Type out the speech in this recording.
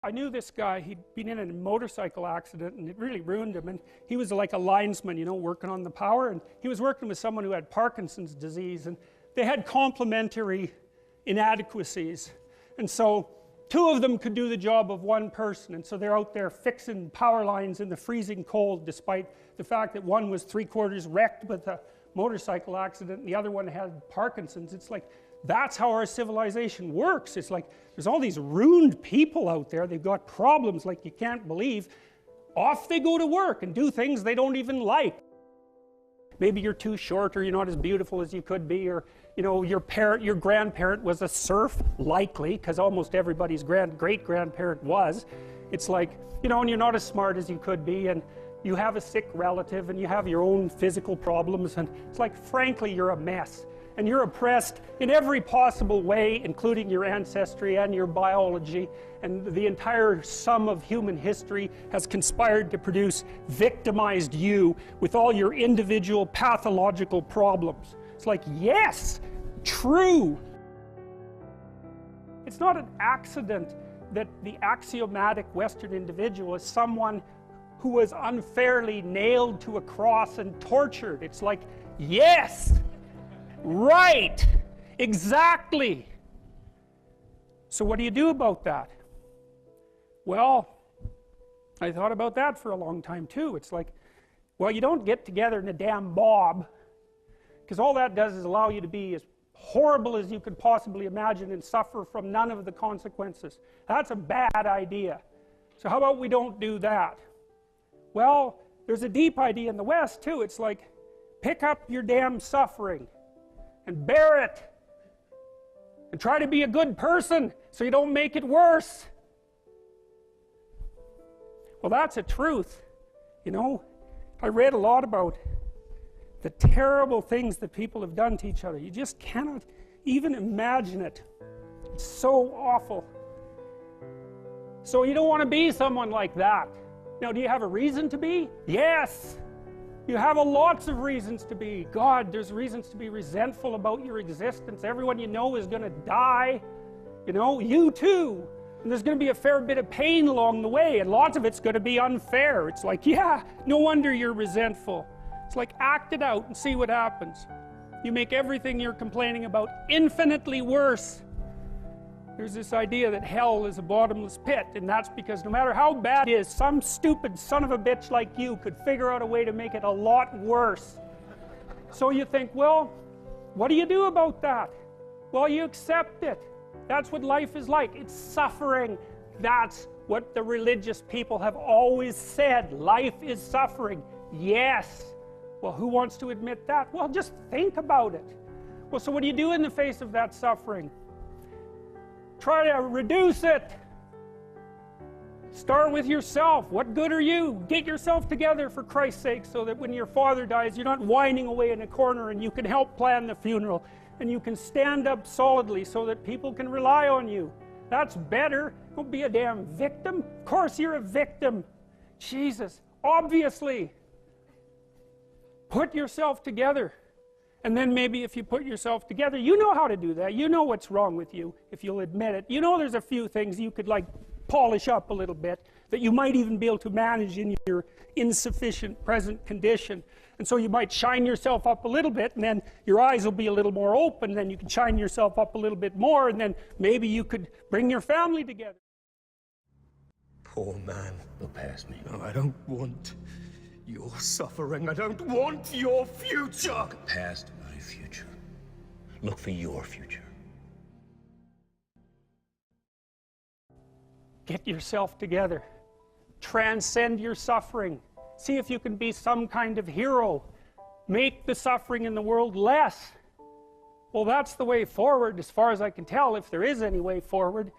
I knew this guy. He'd been in a motorcycle accident and it really ruined him, and he was like a linesman, you know, working on the power, and he was working with someone who had Parkinson's disease, and they had complementary inadequacies, and so two of them could do the job of one person, and so they're out there fixing power lines in the freezing cold, despite the fact that one was 3/4 wrecked with a motorcycle accident and the other one had Parkinson's. It's like, that's how our civilization works. It's like, there's all these ruined people out there, they've got problems like you can't believe. Off they go to work and do things they don't even like. Maybe you're too short, or you're not as beautiful as you could be, or you know, your grandparent was a serf, likely, because almost everybody's great-grandparent was. It's like, you know, and you're not as smart as you could be, and you have a sick relative, and you have your own physical problems, and it's like, frankly, you're a mess. And you're oppressed in every possible way, including your ancestry and your biology, and the entire sum of human history has conspired to produce victimized you with all your individual pathological problems. It's like, yes, true. It's not an accident that the axiomatic Western individual is someone who was unfairly nailed to a cross and tortured. It's like, yes! Right! Exactly! So what do you do about that? Well, I thought about that for a long time too. It's like, well, you don't get together in a damn mob, because all that does is allow you to be as horrible as you could possibly imagine and suffer from none of the consequences. That's a bad idea. So how about we don't do that? Well, there's a deep idea in the West too. It's like, pick up your damn suffering and bear it, and try to be a good person so you don't make it worse. Well, that's a truth. You know, I read a lot about the terrible things that people have done to each other. You just cannot even imagine it. It's so awful. So you don't want to be someone like that. Now, do you have a reason to be? Yes! You have lots of reasons to be. God, there's reasons to be resentful about your existence. Everyone you know is going to die. You know, you too. And there's going to be a fair bit of pain along the way, and lots of it's going to be unfair. It's like, yeah, no wonder you're resentful. It's like, act it out and see what happens. You make everything you're complaining about infinitely worse. There's this idea that hell is a bottomless pit, and that's because no matter how bad it is, some stupid son of a bitch like you could figure out a way to make it a lot worse. So you think, well, what do you do about that? Well, you accept it. That's what life is like. It's suffering. That's what the religious people have always said. Life is suffering. Yes. Well, who wants to admit that? Well, just think about it. Well, so what do you do in the face of that suffering? Try to reduce it. Start with yourself. What good are you? Get yourself together, for Christ's sake, so that when your father dies, you're not whining away in a corner, and you can help plan the funeral, and you can stand up solidly so that people can rely on you. That's better. Don't be a damn victim. Of course you're a victim. Jesus, obviously. Put yourself together. And then maybe if you put yourself together, you know how to do that. You know what's wrong with you, if you'll admit it. You know there's a few things you could like polish up a little bit, that you might even be able to manage in your insufficient present condition. And so you might shine yourself up a little bit, and then your eyes will be a little more open, and then you can shine yourself up a little bit more, and then maybe you could bring your family together. Poor man. Look past me. No, I don't want your suffering. I don't want your future. Look past my future. Look for your future. Get yourself together. Transcend your suffering. See if you can be some kind of hero. Make the suffering in the world less. Well, that's the way forward, as far as I can tell, if there is any way forward.